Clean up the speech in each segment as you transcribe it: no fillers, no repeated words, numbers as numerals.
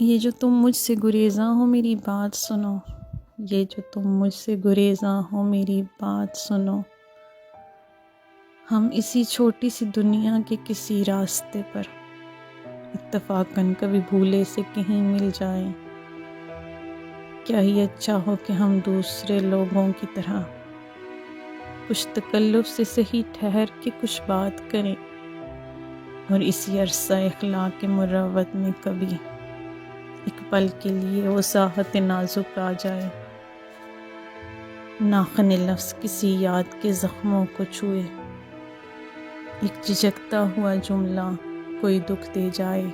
یہ جو تم مجھ سے گریزاں ہو میری بات سنو، یہ جو تم مجھ سے گریزاں ہو میری بات سنو، ہم اسی چھوٹی سی دنیا کے کسی راستے پر اتفاقاً کبھی بھولے سے کہیں مل جائیں۔ کیا ہی اچھا ہو کہ ہم دوسرے لوگوں کی طرح کچھ تکلف سے صحیح ٹھہر کے کچھ بات کریں، اور اسی عرصہ اخلاق مروت میں کبھی ایک پل کے لیے وساحت نازک آ جائے، ناخن لفظ کسی یاد کے زخموں کو چھوئے، ایک جھجکتا ہوا جملہ کوئی دکھ دے جائے۔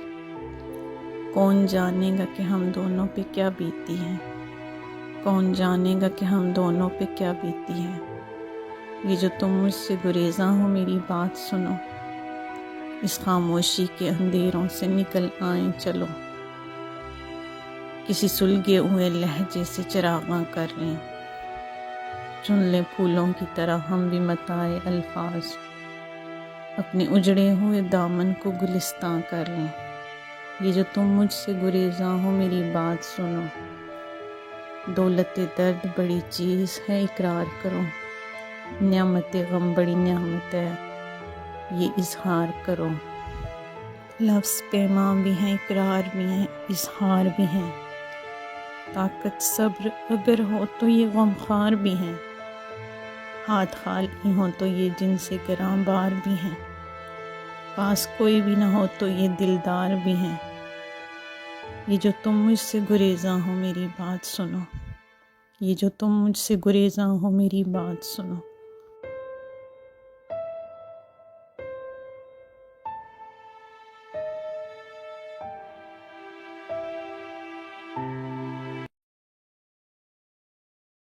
کون جانے گا کہ ہم دونوں پہ کیا بیتی ہے، کون جانے گا کہ ہم دونوں پہ کیا بیتی ہے۔ یہ جو تم مجھ سے گریزاں ہو میری بات سنو، اس خاموشی کے اندھیروں سے نکل آئیں چلو، کسی سلگے ہوئے لہجے سے چراغاں کر لیں، چن لیں پھولوں کی طرح ہم بھی متاع الفاظ، اپنے اجڑے ہوئے دامن کو گلستاں کر لیں۔ یہ جو تم مجھ سے گریزاں ہو میری بات سنو، دولت درد بڑی چیز ہے اقرار کرو، نعمت غم بڑی نعمت ہے یہ اظہار کرو۔ لفظ پیماں بھی ہیں، اقرار بھی ہیں، اظہار بھی ہیں، طاقت صبر اگر ہو تو یہ غمخوار بھی ہیں، ہاتھ خالی ہوں تو یہ جن سے گراں بار بھی ہیں، پاس کوئی بھی نہ ہو تو یہ دلدار بھی ہیں۔ یہ جو تم مجھ سے گریزاں ہو میری بات سنو، یہ جو تم مجھ سے گریزاں ہو میری بات سنو۔